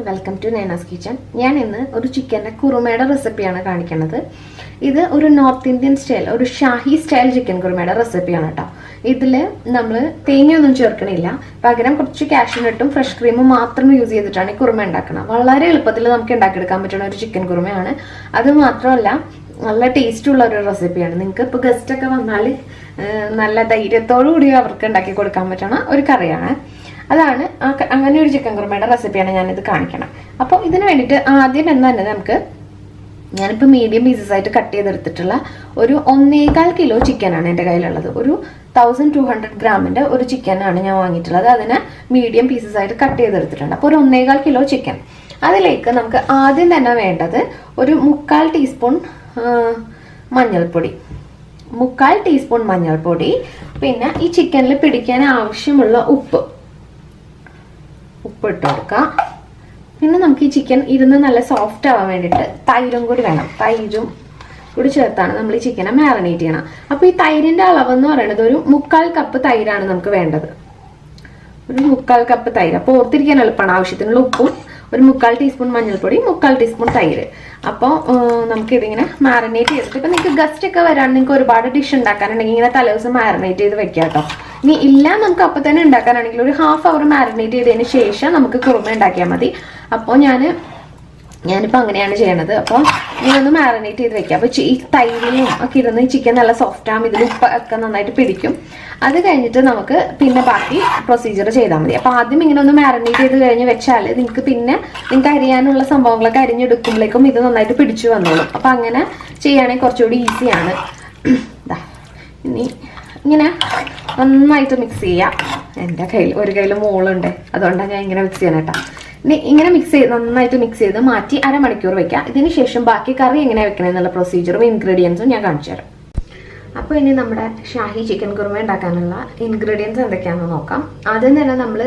Welcome to നൈനാസ് kitchen. ഞാൻ ഇന്ന് ഒരു ചിക്കൻ്റെ കുറുമയുടെ റെസിപ്പിയാണ് കാണിക്കുന്നത്. ഇത് ഒരു നോർത്ത് ഇന്ത്യൻ സ്റ്റൈൽ, ഒരു ഷാഹി സ്റ്റൈൽ ചിക്കൻ കുറുമയുടെ റെസിപ്പിയാണ് കേട്ടോ. ഇതിൽ നമ്മൾ തേങ്ങയൊന്നും ചേർക്കണില്ല, പകരം കുറച്ച് കാഷ്യൂനട്ടും ഫ്രഷ് ക്രീമും മാത്രം യൂസ് ചെയ്തിട്ടാണ് ഈ കുറുമ ഉണ്ടാക്കുന്നത്. വളരെ എളുപ്പത്തിൽ നമുക്ക് ഉണ്ടാക്കിയെടുക്കാൻ പറ്റുന്ന ഒരു ചിക്കൻ കുറുമയാണ്. അത് മാത്രമല്ല നല്ല ടേസ്റ്റുള്ള ഒരു റെസിപ്പിയാണ്. നിങ്ങൾക്ക് ഇപ്പോൾ ഗസ്റ്റ് ഒക്കെ വന്നാൽ നല്ല ധൈര്യത്തോടു കൂടി അവർക്ക് ഉണ്ടാക്കി കൊടുക്കാൻ പറ്റുന്ന ഒരു കറിയാണ്. അതാണ് അങ്ങനെ ഒരു ചിക്കൻ കുറുമയുടെ റെസിപ്പിയാണ് ഞാനിത് കാണിക്കണം. അപ്പോൾ ഇതിന് വേണ്ടിയിട്ട് ആദ്യം തന്നെ ഞാനിപ്പോൾ മീഡിയം പീസസ് ആയിട്ട് കട്ട് ചെയ്തെടുത്തിട്ടുള്ള ഒരു 1.25 കിലോ ചിക്കനാണ് എൻ്റെ കയ്യിലുള്ളത്. ഒരു 1200 ഗ്രാമിൻ്റെ ഒരു ചിക്കനാണ് ഞാൻ വാങ്ങിയിട്ടുള്ളത്. അതിനെ മീഡിയം പീസസ് ആയിട്ട് കട്ട് ചെയ്തെടുത്തിട്ടുണ്ട്. അപ്പോൾ ഒരു 1.25 കിലോ ചിക്കൻ. അതിലേക്ക് നമുക്ക് ആദ്യം തന്നെ വേണ്ടത് ഒരു 3/4 ടീസ്പൂൺ മഞ്ഞൾപ്പൊടി, 3/4 ടീസ്പൂൺ മഞ്ഞൾപ്പൊടി. പിന്നെ ഈ ചിക്കനിൽ പിടിക്കാൻ ആവശ്യമുള്ള ഉപ്പ് ഇട്ട് കൊടുക്കാം. പിന്നെ നമുക്ക് ഈ ചിക്കൻ ഇരുന്ന് നല്ല സോഫ്റ്റ് ആവാൻ വേണ്ടിയിട്ട് തൈരും കൂടി വേണം. തൈരും കൂടി ചേർത്താണ് നമ്മൾ ഈ ചിക്കനെ മാരിനേറ്റ് ചെയ്യണം. അപ്പോൾ ഈ തൈരിൻ്റെ അളവെന്ന് പറയുന്നത് ഒരു 3/4 കപ്പ് തൈരാണ് നമുക്ക് വേണ്ടത്. ഒരു 3/4 കപ്പ് തൈര്. അപ്പോൾ ഓർത്തിരിക്കാൻ എളുപ്പമാണ്. ആവശ്യത്തിനുള്ള ഉപ്പും ഒരു 3/4 ടീസ്പൂൺ മഞ്ഞൾപ്പൊടി, 3/4 ടീസ്പൂൺ തൈര്. അപ്പോൾ നമുക്കിതിങ്ങനെ മാരിനേറ്റ് ചെയ്തിട്ട്, ഇപ്പം നിങ്ങൾക്ക് ഗസ്റ്റ് ഒക്കെ വരാൻ നിങ്ങൾക്ക് ഒരുപാട് ഡിഷ് ഉണ്ടാക്കാനുണ്ടെങ്കിൽ ഇങ്ങനെ തലേദിവസം മാരിനേറ്റ് ചെയ്ത് വെക്കാം കേട്ടോ. ഇനി ഇല്ല നമുക്ക് അപ്പം തന്നെ ഉണ്ടാക്കാനാണെങ്കിൽ ഒരു 1/2 അവർ മാരിനേറ്റ് ചെയ്തതിന് ശേഷം നമുക്ക് കുറുമ ഉണ്ടാക്കിയാൽ മതി. അപ്പോൾ ഞാനിപ്പോൾ അങ്ങനെയാണ് ചെയ്യണത്. അപ്പോൾ ഇതൊന്ന് മാരിനേറ്റ് ചെയ്ത് വെക്കാം. അപ്പോൾ ഈ തൈരിലും ഒക്കെ ഇരുന്ന് ചിക്കൻ നല്ല സോഫ്റ്റ് ആകും, ഇതിൽ ഉപ്പ് ഒക്കെ നന്നായിട്ട് പിടിക്കും. അത് കഴിഞ്ഞിട്ട് നമുക്ക് പിന്നെ ബാക്കി പ്രൊസീജിയർ ചെയ്താൽ മതി. അപ്പോൾ ആദ്യം ഇങ്ങനെ ഒന്ന് മാരിനേറ്റ് ചെയ്ത് കഴിഞ്ഞ് വെച്ചാൽ നിങ്ങൾക്ക് അരിയാനുള്ള സംഭവങ്ങളൊക്കെ അരിഞ്ഞെടുക്കുമ്പോഴേക്കും ഇത് നന്നായിട്ട് പിടിച്ചു വന്നോളും. അപ്പോൾ അങ്ങനെ ചെയ്യുകയാണെങ്കിൽ കുറച്ചുകൂടി ഈസിയാണ്. ഇനി ഇങ്ങനെ നന്നായിട്ട് മിക്സ് ചെയ്യാം. എൻ്റെ ഒരു കയ്യിൽ മോളുണ്ട്, അതുകൊണ്ടാണ് ഞാൻ ഇങ്ങനെ മിക്സ് ചെയ്യണം കേട്ടോ. ഇങ്ങനെ നന്നായിട്ട് മിക്സ് ചെയ്ത് മാറ്റി അരമണിക്കൂർ വെക്കാം. ഇതിന് ശേഷം ബാക്കി കറി എങ്ങനെ വെക്കണം എന്നുള്ള പ്രൊസീജിയറും ഇൻഗ്രീഡിയൻസും ഞാൻ കാണിച്ചു തരാം. അപ്പോൾ ഇനി നമ്മുടെ ഷാഹി ചിക്കൻ കുറുമ ഉണ്ടാക്കാനുള്ള ഇൻഗ്രീഡിയൻസ് എന്തൊക്കെയാണെന്ന് നോക്കാം. ആദ്യം തന്നെ നമ്മൾ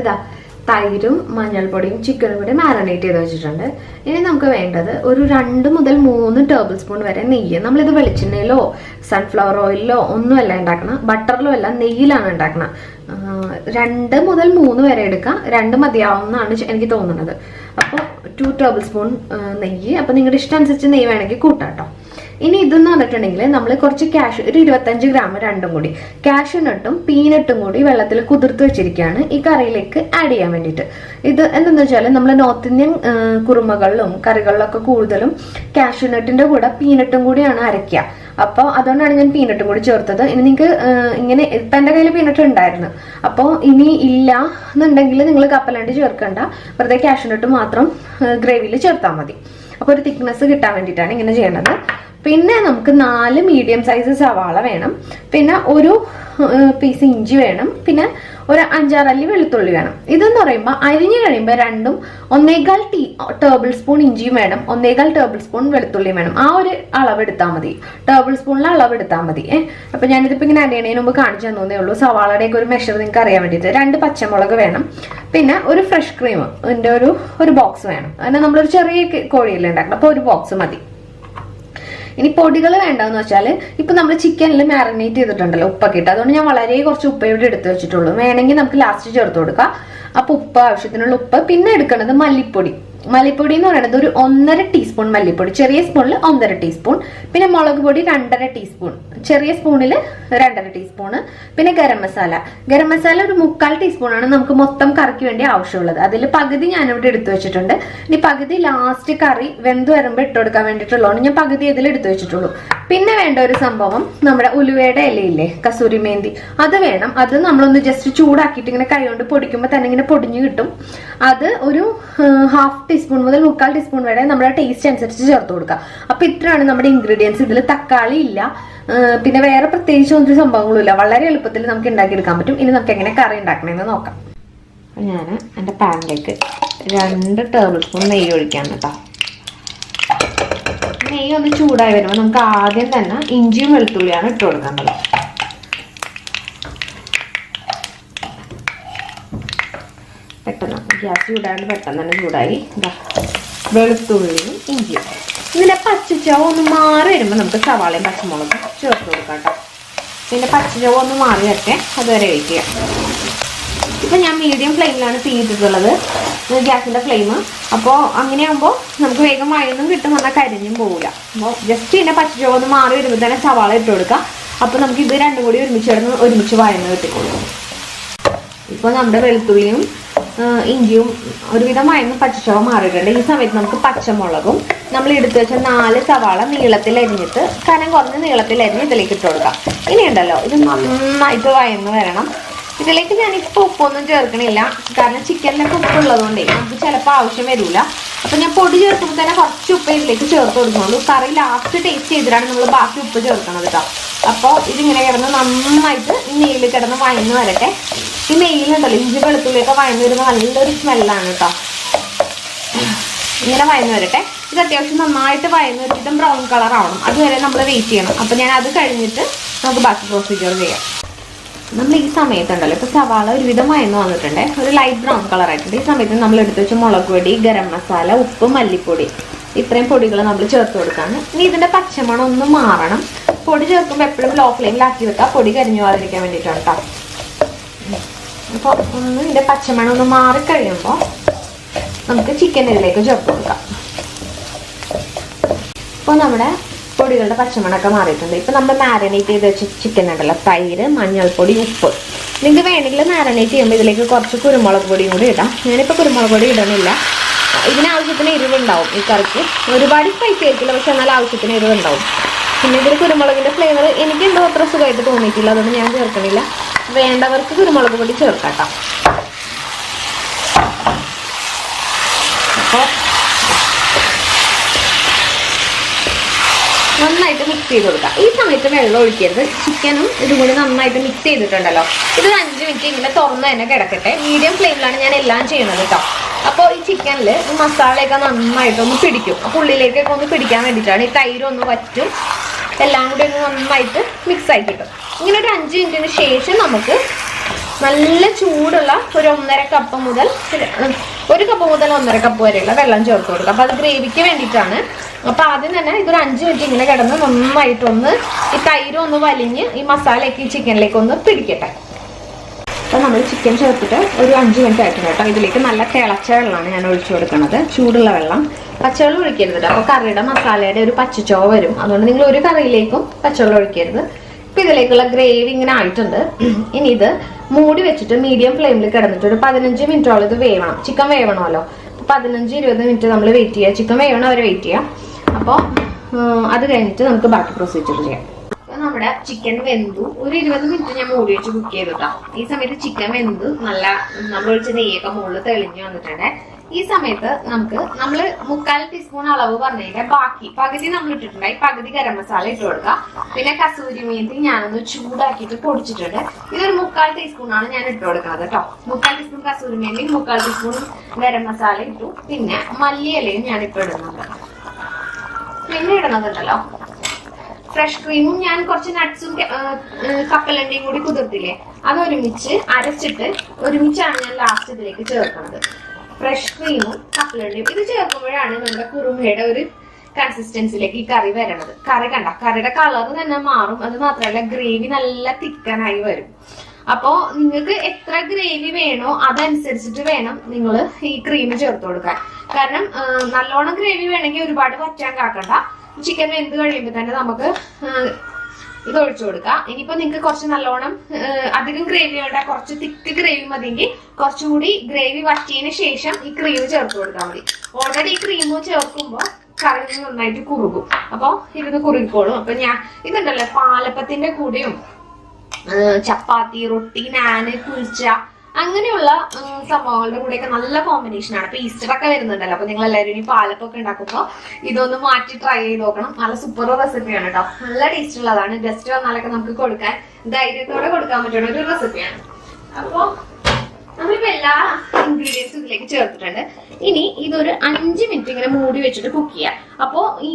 തൈരും മഞ്ഞൾപ്പൊടിയും ചിക്കനും കൂടി മാരിനേറ്റ് ചെയ്ത് വെച്ചിട്ടുണ്ട്. ഇനി നമുക്ക് വേണ്ടത് ഒരു 2 മുതൽ 3 ടേബിൾ സ്പൂൺ വരെ നെയ്യ്. നമ്മളിത് വെളിച്ചെണ്ണയിലോ സൺഫ്ലവർ ഓയിലിലോ ഒന്നുമല്ല ഉണ്ടാക്കണം, ബട്ടറിലോ അല്ല, നെയ്യിലാണ് ഉണ്ടാക്കണം. 2 മുതൽ 3 വരെ എടുക്കാം. 2 മതിയാവുമെന്നാണ് എനിക്ക് തോന്നുന്നത്. അപ്പോൾ 2 ടേബിൾ സ്പൂൺ നെയ്യ്. അപ്പോൾ നിങ്ങളുടെ ഇഷ്ടം അനുസരിച്ച് നെയ്യ് വേണമെങ്കിൽ കൂട്ടാം കേട്ടോ. ഇനി ഇതെന്ന് പറഞ്ഞിട്ടുണ്ടെങ്കിൽ നമ്മൾ കുറച്ച് ഒരു 25 ഗ്രാം രണ്ടും കൂടി കാഷ്യൂനട്ടും പീനട്ടും കൂടി വെള്ളത്തിൽ കുതിർത്ത് വെച്ചിരിക്കുകയാണ് ഈ കറിയിലേക്ക് ആഡ് ചെയ്യാൻ വേണ്ടിയിട്ട്. ഇത് എന്താണെന്ന് വെച്ചാൽ നമ്മൾ നോർത്ത് ഇന്ത്യൻ കുറുമകളിലും കറികളിലൊക്കെ കൂടുതലും കാഷ്യൂനട്ടിന്റെ കൂടെ പീനട്ടും കൂടിയാണ് അരയ്ക്കുക. അപ്പോൾ അതുകൊണ്ടാണ് ഞാൻ പീനട്ടും കൂടി ചേർത്തത്. ഇനി നിങ്ങൾക്ക് ഇങ്ങനെ ഇപ്പം എൻ്റെ കയ്യിൽ പീനട്ട് ഉണ്ടായിരുന്നു. അപ്പോൾ ഇനി ഇല്ല എന്നുണ്ടെങ്കിൽ നിങ്ങൾ കപ്പലണ്ടി ചേർക്കണ്ട, വെറുതെ കാഷ്യൂനട്ട് മാത്രം ഗ്രേവിയിൽ ചേർത്താൽ മതി. അപ്പോൾ ഒരു തിക്നെസ് കിട്ടാൻ വേണ്ടിയിട്ടാണ് ഇങ്ങനെ ചെയ്യേണ്ടത്. പിന്നെ നമുക്ക് 4 മീഡിയം സൈസ് സവാള വേണം. പിന്നെ ഒരു പീസ് ഇഞ്ചി വേണം. പിന്നെ ഒരു 5-6 അല്ലി വെളുത്തുള്ളി വേണം. ഇതെന്ന് പറയുമ്പോൾ അരിഞ്ഞു കഴിയുമ്പോൾ 1.25 ടേബിൾ സ്പൂൺ ഇഞ്ചിയും വേണം, 1.25 ടേബിൾ സ്പൂൺ വെളുത്തുള്ളിയും വേണം. ആ ഒരു അളവെടുത്താൽ മതി, ടേബിൾ സ്പൂണിലെ അളവെടുത്താൽ മതി. അപ്പോൾ ഞാനിതിപ്പോൾ ഇങ്ങനെ അരിയണതിന് മുമ്പ് കാണിച്ചു തന്നേ ഉള്ളൂ. സവാളയുടെയൊക്കെ ഒരു മെഷർ നിങ്ങൾക്ക് അറിയാൻ വേണ്ടിയിട്ട്. 2 പച്ചമുളക് വേണം. പിന്നെ ഒരു ഫ്രഷ് ക്രീം ഇതിൻ്റെ ഒരു ബോക്സ് വേണം. അങ്ങനെ നമ്മളൊരു ചെറിയ കോഴിയല്ലേ ഉണ്ടാക്കണം, അപ്പോൾ ഒരു ബോക്സ് മതി. ഇനി പൊടികൾ വേണ്ടതെന്ന് വെച്ചാൽ ഇപ്പൊ നമ്മൾ ചിക്കനിൽ മാരിനേറ്റ് ചെയ്തിട്ടുണ്ടല്ലോ ഉപ്പൊക്കെ ഇട്ട്, അതുകൊണ്ട് ഞാൻ വളരെ കുറച്ച് ഉപ്പ് ഇവിടെ എടുത്ത് വെച്ചിട്ടുള്ളൂ. വേണമെങ്കിൽ നമുക്ക് ലാസ്റ്റ് ചേർത്ത് കൊടുക്കാം. അപ്പൊ ഉപ്പ്, ആവശ്യത്തിനുള്ള ഉപ്പ്. പിന്നെ എടുക്കുന്നത് മല്ലിപ്പൊടി. മല്ലിപ്പൊടി എന്ന് പറയുന്നത് ഒരു 1.5 ടീസ്പൂൺ മല്ലിപ്പൊടി, ചെറിയ സ്പൂണിൽ 1.5 ടീസ്പൂൺ. പിന്നെ മുളക് പൊടി 2.5 ടീസ്പൂൺ, ചെറിയ സ്പൂണിൽ 2.5 ടീസ്പൂണ്. പിന്നെ ഗരം മസാല ഒരു 3/4 ടീസ്പൂണാണ് നമുക്ക് മൊത്തം കറിക്ക് വേണ്ടി ആവശ്യമുള്ളത്. അതിൽ പകുതി ഞാനിവിടെ എടുത്തു വെച്ചിട്ടുണ്ട്. ഇനി പകുതി ലാസ്റ്റ് കറി വെന്ത് വരുമ്പോൾ ഇട്ട് കൊടുക്കാൻ വേണ്ടിയിട്ടുള്ളതാണ് ഞാൻ പകുതി ഇതിൽ എടുത്തു വെച്ചിട്ടുള്ളൂ. പിന്നെ വേണ്ട ഒരു സംഭവം നമ്മുടെ ഉലുവയുടെ ഇലയില്ലേ, കസൂരി മേന്തി, അത് വേണം. അത് നമ്മളൊന്ന് ജസ്റ്റ് ചൂടാക്കിയിട്ട് ഇങ്ങനെ കൈ കൊണ്ട് പൊടിക്കുമ്പോൾ തന്നെ ഇങ്ങനെ പൊടിഞ്ഞു കിട്ടും. അത് ഒരു 1/2 ടീസ്പൂൺ മുതൽ 3/4 ടീസ്പൂൺ വരെ നമ്മുടെ ടേസ്റ്റ് അനുസരിച്ച് ചേർത്ത് കൊടുക്കുക. അപ്പൊ ഇത്രയാണ് നമ്മുടെ ഇൻഗ്രീഡിയൻസ്. ഇതിൽ തക്കാളി ഇല്ല, പിന്നെ വേറെ പ്രത്യേകിച്ച് ഒരു സംഭവങ്ങളും ഇല്ല. വളരെ എളുപ്പത്തിൽ നമുക്ക് ഉണ്ടാക്കിയെടുക്കാൻ പറ്റും. ഇനി നമുക്ക് എങ്ങനെ കറി ഉണ്ടാക്കണമെന്ന് നോക്കാം. ഞാൻ എൻ്റെ പാനിലേക്ക് 2 ടേബിൾ സ്പൂൺ നെയ്യ് ഒഴിക്കാം കേട്ടോ. നെയ്യ് ഒന്ന് ചൂടായി വരുമ്പോൾ നമുക്ക് ആദ്യം തന്നെ ഇഞ്ചിയും വെളുത്തുള്ളിയാണ് ഇട്ട് കൊടുക്കേണ്ടത്. പെട്ടെന്ന് ഗ്യാസ് ചൂടാണ്ട് പെട്ടെന്ന് തന്നെ ചൂടായി. വെളുത്തുള്ളിയും ഇഞ്ചിയും ഇതിനെ പച്ചച്ചവ് ഒന്ന് മാറി വരുമ്പോൾ നമുക്ക് സവാളയും പച്ചമുളകും ചേർത്ത് കൊടുക്കാം കേട്ടോ. പിന്നെ പച്ചച്ചവ് ഒന്ന് മാറി വരട്ടെ, അതുവരെ വെയിറ്റ് ചെയ്യാം. ഇപ്പൊ ഞാൻ മീഡിയം ഫ്ലെയിമിലാണ് തീ ഇട്ടിട്ടുള്ളത്, ഗ്യാസിന്റെ ഫ്ലെയിം. അപ്പോൾ അങ്ങനെയാകുമ്പോൾ നമുക്ക് വേഗം വഴന്നും കിട്ടും, എന്നാൽ കരിഞ്ഞും പോകില്ല. അപ്പോൾ ജസ്റ്റ് ഇതിന്റെ പച്ചച്ചോവ ഒന്ന് മാറി വരുമ്പോൾ തന്നെ സവാള ഇട്ട് കൊടുക്കാം. അപ്പൊ നമുക്ക് ഇത് രണ്ടും കൂടി ഒരുമിച്ച് വഴന്ന് കിട്ടിക്കൊള്ളും. ഇപ്പൊ നമ്മുടെ വെളുത്തുള്ളിയും ഇഞ്ചിയും ഒരുവിധം വഴന്ന് പച്ചച്ചോവ മാറിയിട്ടുണ്ട്. ഈ സമയത്ത് നമുക്ക് പച്ചമുളകും നമ്മൾ എടുത്തു വെച്ച 4 സവാള നീളത്തിൽ അരിഞ്ഞിട്ട് കനം കുറഞ്ഞ് നീളത്തിൽ അരിഞ്ഞ് ഇതിലേക്ക് ഇട്ട് കൊടുക്കാം. ഇനിയുണ്ടല്ലോ, ഇത് നന്നായിട്ട് വഴന്ന് വരണം. ഇതിലേക്ക് ഞാനിപ്പോൾ ഉപ്പൊന്നും ചേർക്കണില്ല, കാരണം ചിക്കനിലൊക്കെ ഉപ്പുള്ളതുകൊണ്ടേ നമുക്ക് ചിലപ്പോൾ ആവശ്യം വരില്ല. അപ്പൊ ഞാൻ പൊടി ചേർക്കുമ്പോൾ തന്നെ കുറച്ച് ഉപ്പ് ഇതിലേക്ക് ചേർത്ത് കൊടുക്കുന്നുള്ളൂ. കറി ലാസ്റ്റ് ടേസ്റ്റ് ചെയ്തിട്ടാണ് നമ്മൾ ബാക്കി ഉപ്പ് ചേർക്കണത് കേട്ടോ. അപ്പോൾ ഇതിങ്ങനെ കിടന്ന് നന്നായിട്ട് ഈ നെയ്യിൽ കിടന്ന് വഴന്ന് വരട്ടെ. ഈ നെയ്യിലുണ്ടല്ലോ ഇഞ്ചി വെളുത്തുള്ളിയൊക്കെ വഴന്ന് വരുമ്പോൾ നല്ലൊരു സ്മെല്ലാണ് കേട്ടോ. ഇങ്ങനെ വഴന്ന് വരട്ടെ. ഇത് അത്യാവശ്യം നന്നായിട്ട് വഴന്ന് ഒരുവിധം ബ്രൗൺ കളർ ആവണം, അതുവരെ നമ്മൾ വെയിറ്റ് ചെയ്യണം. അപ്പൊ ഞാൻ അത് കഴിഞ്ഞിട്ട് നമുക്ക് ബാക്കി പ്രൊസീജിയർ ചെയ്യാം. നമ്മൾ ഈ സമയത്തുണ്ടല്ലോ, ഇപ്പൊ സവാള ഒരുവിധം വഴന്ന് വന്നിട്ടുണ്ട്, ഒരു ലൈറ്റ് ബ്രൗൺ കളർ ആയിട്ടുണ്ട്. ഈ സമയത്ത് നമ്മൾ എടുത്ത് വെച്ച മുളക് പൊടി, ഗരം മസാല, ഉപ്പ്, മല്ലിപ്പൊടി, ഇത്രയും പൊടികൾ നമ്മൾ ചേർത്ത് കൊടുക്കാണ്. ഇനി ഇതിന്റെ പച്ചമണം ഒന്ന് മാറണം. പൊടി ചേർക്കുമ്പോൾ എപ്പോഴും ലോ ഫ്ലെയിമിലാക്കി വെക്കുക, പൊടി കരിഞ്ഞു പോകാതിരിക്കാൻ വേണ്ടിയിട്ടാണ് കേട്ടോ. അപ്പോൾ ഒന്ന് ഇതിന്റെ പച്ചമണം ഒന്ന് മാറിക്കഴിയുമ്പോൾ നമുക്ക് ചിക്കൻ ഇതിലേക്ക് ചേർത്ത് കൊടുക്കാം. ഇപ്പോൾ നമ്മുടെ പൊടികളുടെ പച്ചമണമൊക്കെ മാറിയിട്ടുണ്ട്. ഇപ്പൊ നമ്മൾ മാരിനേറ്റ് ചെയ്ത് വെച്ച ചിക്കൻ ഉണ്ടല്ലോ, തൈര്, മഞ്ഞൾപ്പൊടി, ഉപ്പ്. നിങ്ങൾക്ക് വേണമെങ്കിൽ മാരിനേറ്റ് ചെയ്യുമ്പോൾ ഇതിലേക്ക് കുറച്ച് കുരുമുളക് പൊടിയും കൂടി ഇടാം. ഞാനിപ്പോൾ കുരുമുളക് പൊടി ഇടുന്നില്ല, ഇതിനാവശ്യത്തിന് എരിവുണ്ടാവും. ഈ കറിക്ക് ഒരുപാട് സ്പൈസി ആയിരിക്കില്ല, പക്ഷെ എന്നാൽ ആവശ്യത്തിന് എരിവുണ്ടാവും. പിന്നെ ഇതിൽ കുരുമുളകിന്റെ ഫ്ലേവർ എനിക്കെന്തോ അത്ര സുഖമായിട്ട് തോന്നിയിട്ടില്ല, അതുകൊണ്ട് ഞാൻ ചേർക്കണില്ല. വേണ്ടവർക്ക് കുരുമുളക് പൊടി ചേർക്കാം. അപ്പോൾ നന്നായിട്ട് മിക്സ് ചെയ്ത് കൊടുക്കാം. ഈ സമയത്ത് വെള്ളം ഒഴിക്കരുത്. ചിക്കനും ഇതും കൂടി നന്നായിട്ട് മിക്സ് ചെയ്തിട്ടുണ്ടല്ലോ, ഇത് 5 മിനിറ്റ് ഇങ്ങനെ തുറന്ന് തന്നെ കിടക്കട്ടെ. മീഡിയം ഫ്ലെയിമിലാണ് ഞാൻ എല്ലാം ചെയ്യുന്നത് കേട്ടോ. അപ്പോൾ ഈ ചിക്കനിൽ മസാലയൊക്കെ നന്നായിട്ടൊന്ന് പിടിക്കും. അപ്പോൾ ഉള്ളിലേക്കൊക്കെ ഒന്ന് പിടിക്കാൻ വേണ്ടിയിട്ടാണ്. ഈ തൈരൊന്ന് വറ്റും, എല്ലാം കൂടി ഒന്ന് നന്നായിട്ട് മിക്സ് ആക്കി കിട്ടും. ഇങ്ങനെ ഒരു 5 മിനിറ്റിന് ശേഷം നമുക്ക് നല്ല ചൂടുള്ള ഒരു 1.5 കപ്പ് മുതൽ 1 കപ്പ് മുതൽ 1.5 കപ്പ് വരെയുള്ള വെള്ളം ചേർത്ത് കൊടുക്കുക. അപ്പൊ അത് ഗ്രേവിക്ക് വേണ്ടിയിട്ടാണ്. അപ്പൊ ആദ്യം തന്നെ ഇതൊരു 5 മിനിറ്റ് ഇങ്ങനെ കിടന്ന് നന്നായിട്ടൊന്ന് ഈ തൈരും ഒന്ന് വലിഞ്ഞ് ഈ മസാലയൊക്കെ ഈ ചിക്കനിലേക്ക് ഒന്ന് പിടിക്കട്ടെ. അപ്പൊ നമ്മൾ ചിക്കൻ ചേർത്തിട്ട് ഒരു 5 മിനിറ്റ് ആയിട്ടുണ്ട് കേട്ടോ. ഇതിലേക്ക് നല്ല തിളച്ച വെള്ളമാണ് ഞാൻ ഒഴിച്ചു കൊടുക്കുന്നത്, ചൂടുള്ള വെള്ളം. പച്ചവെള്ളം ഒഴിക്കരുത്. അപ്പൊ കറിയുടെ മസാലയുടെ ഒരു പച്ചച്ചോവ വരും, അതുകൊണ്ട് നിങ്ങൾ ഒരു കറിയിലേക്കും പച്ചവെള്ളം ഒഴിക്കരുത്. ഇപ്പൊ ഇതിലേക്കുള്ള ഗ്രേവി ഇങ്ങനെ ആയിട്ടുണ്ട്. ഇനി ഇത് മൂടി വെച്ചിട്ട് മീഡിയം ഫ്ലെയിമിൽ കിടന്നിട്ട് ഒരു 15 മിനിറ്റോളം ഇത് വേവണം. ചിക്കൻ വേവണമല്ലോ, 15-20 മിനിറ്റ് നമ്മൾ വെയിറ്റ് ചെയ്യുക. ചിക്കൻ വേവണം അവരെ വെയിറ്റ് ചെയ്യാം. അപ്പോൾ അത് കഴിഞ്ഞിട്ട് നമുക്ക് ബാക്കി പ്രൊസീജിയർ ചെയ്യാം. നമ്മുടെ ചിക്കൻ വെന്തു. ഒരു 20 മിനിറ്റ് ഞാൻ മൂടി വെച്ച് കുക്ക് ചെയ്തിട്ടാ. ഈ സമയത്ത് ചിക്കൻ വെന്ത് നല്ല നമ്മൾ ഒഴിച്ച നെയ്യൊക്കെ മുകളിൽ തെളിഞ്ഞു വന്നിട്ടുണ്ട്. ഈ സമയത്ത് നമ്മള് 3/4 ടീസ്പൂൺ അളവ് പറഞ്ഞതിന്റെ പകുതി നമ്മൾ ഇട്ടിട്ടുണ്ടായി. പകുതി ഗരം മസാല ഇട്ട് കൊടുക്കുക. പിന്നെ കസൂരി മേത്തി ഞാനൊന്ന് ചൂടാക്കിയിട്ട് പൊടിച്ചിട്ടുണ്ട്. ഇതൊരു 3/4 ടീസ്പൂണാണ് ഞാൻ ഇട്ട് കൊടുക്കുന്നത് കേട്ടോ. 3/4 ടീസ്പൂൺ കസൂരി മേത്തി, 3/4 ടീസ്പൂൺ ഗരം മസാല ഇട്ടു. പിന്നെ മല്ലിയിലയും ഞാനിപ്പോ ഇടുന്നുണ്ട്. പിന്നെ ഇടുന്നതുണ്ടല്ലോ ഫ്രഷ് ക്രീമും ഞാൻ കുറച്ച് നട്ട്സും കപ്പലണ്ടിയും കൂടി കുതിർത്തില്ലേ, അത് ഒരുമിച്ച് അരച്ചിട്ട് ഒരുമിച്ചാണ് ഞാൻ ലാസ്റ്റ് ഇതിലേക്ക് ചേർക്കുന്നത്. ഫ്രഷ് ക്രീമും കപ്പലണ്ടിയും ഇത് ചേർക്കുമ്പോഴാണ് നമ്മുടെ കുറുമയുടെ ഒരു കൺസിസ്റ്റൻസിലേക്ക് ഈ കറി വരണത്. കറി കണ്ട കറിയുടെ കളർ തന്നെ മാറും. അത് മാത്രമല്ല ഗ്രേവി നല്ല തിക്കനായി വരും. അപ്പോ നിങ്ങൾക്ക് എത്ര ഗ്രേവി വേണോ അതനുസരിച്ചിട്ട് വേണം നിങ്ങൾ ഈ ക്രീം ചേർത്ത് കൊടുക്കാൻ. കാരണം നല്ലോണം ഗ്രേവി വേണമെങ്കിൽ ഒരുപാട് വറ്റാൻ കാക്കണ്ട. ചിക്കൻ വെന്ത് കഴിയുമ്പോൾ തന്നെ നമുക്ക് ഇത് ഒഴിച്ചു കൊടുക്കാം. ഇനിയിപ്പോ നിങ്ങൾക്ക് കുറച്ച് നല്ലോണം അധികം ഗ്രേവി വേണ്ട, കുറച്ച് തിക്ക് ഗ്രേവി മതിയെങ്കിൽ കുറച്ചുകൂടി ഗ്രേവി വറ്റിയതിന് ശേഷം ഈ ക്രീം ചേർത്ത് കൊടുത്താൽ മതി. ഓൾറെഡി ഈ ക്രീം ചേർക്കുമ്പോൾ കറി നന്നായിട്ട് കുറുകും. അപ്പൊ ഇരുന്ന് കുറുകിക്കോളും. അപ്പൊ ഞാൻ ഇതുണ്ടല്ലോ പാലപ്പത്തിന്റെ കൂടെയും ചപ്പാത്തി, റൊട്ടി, നാന്, കുൽച്ച അങ്ങനെയുള്ള സംഭവങ്ങളുടെ കൂടെയൊക്കെ നല്ല കോമ്പിനേഷൻ ആണ്. അപ്പൊ ഈസ്റ്റർ ഒക്കെ വരുന്നുണ്ടല്ലോ, അപ്പൊ നിങ്ങൾ എല്ലാവരും ഇനി പാലപ്പൊക്കെ ഉണ്ടാക്കുമ്പോൾ ഇതൊന്ന് മാറ്റി ട്രൈ ചെയ്ത് നോക്കണം. നല്ല സൂപ്പർ റെസിപ്പിയാണ് കേട്ടോ. നല്ല ടേസ്റ്റ് ഉള്ളതാണ്. ഗസ്റ്റ് വന്നാലൊക്കെ നമുക്ക് കൊടുക്കാൻ ധൈര്യത്തോടെ കൊടുക്കാൻ പറ്റുന്ന ഒരു റെസിപ്പിയാണ്. അപ്പൊ നമ്മളിപ്പോ എല്ലാ ഇൻഗ്രീഡിയൻസും ഇതിലേക്ക് ചേർത്തിട്ടുണ്ട്. ഇനി ഇതൊരു 5 മിനിറ്റ് ഇങ്ങനെ മൂടി വെച്ചിട്ട് കുക്ക് ചെയ്യാം. അപ്പോ ഈ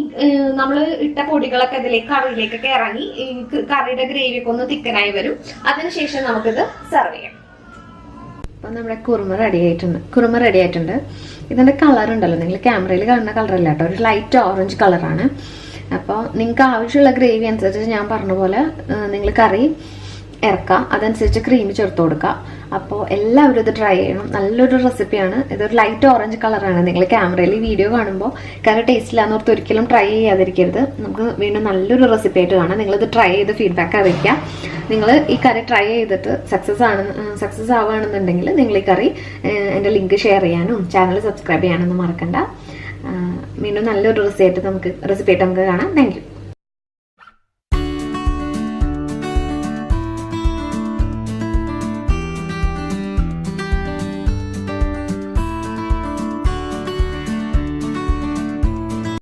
നമ്മൾ ഇട്ട പൊടികളൊക്കെ ഇതിലേക്ക് കറിയിലേക്കൊക്കെ ഇറങ്ങി ഈ കറിയുടെ ഗ്രേവി ഒക്കെ ഒന്ന് തിക്കനായി വരും. അതിനുശേഷം നമുക്കിത് സെർവ് ചെയ്യാം. അപ്പൊ നമ്മുടെ കുറുമ റെഡി ആയിട്ടുണ്ട്. ഇതിന്റെ കളർ ഉണ്ടല്ലോ, നിങ്ങൾ ക്യാമറയിൽ കാണുന്ന കളറല്ല കേട്ടോ, ഒരു ലൈറ്റ് ഓറഞ്ച് കളറാണ്. അപ്പോൾ നിങ്ങൾക്ക് ആവശ്യമുള്ള ഗ്രേവി അനുസരിച്ച് ഞാൻ പറഞ്ഞ പോലെ നിങ്ങൾ കറി ഇറക്കുക, അതനുസരിച്ച് ക്രീം ചേർത്ത് കൊടുക്കുക. അപ്പോൾ എല്ലാവരും ഇത് ട്രൈ ചെയ്യണം. നല്ലൊരു റെസിപ്പിയാണ്. ഇതൊരു ലൈറ്റ് ഓറഞ്ച് കളറാണ്. നിങ്ങൾ ക്യാമറയിൽ ഈ വീഡിയോ കാണുമ്പോൾ കറി ടേസ്റ്റില്ലാന്ന് ഓർത്ത് ഒരിക്കലും ട്രൈ ചെയ്യാതിരിക്കരുത്. നമുക്ക് വീണ്ടും നല്ലൊരു റെസിപ്പി ആയിട്ട് കാണാം. നിങ്ങളിത് ട്രൈ ചെയ്ത് ഫീഡ്ബാക്ക് അറിയിക്കുക. നിങ്ങൾ ഈ കറി ട്രൈ ചെയ്തിട്ട് സക്സസ് ആവുകയാണെന്നുണ്ടെങ്കിൽ നിങ്ങൾ ഈ കറി എൻ്റെ ലിങ്ക് ഷെയർ ചെയ്യാനും ചാനൽ സബ്സ്ക്രൈബ് ചെയ്യാനൊന്നും മറക്കണ്ട. വീണ്ടും നല്ലൊരു റെസിപ്പി ആയിട്ട് നമുക്ക് കാണാം. Thank you.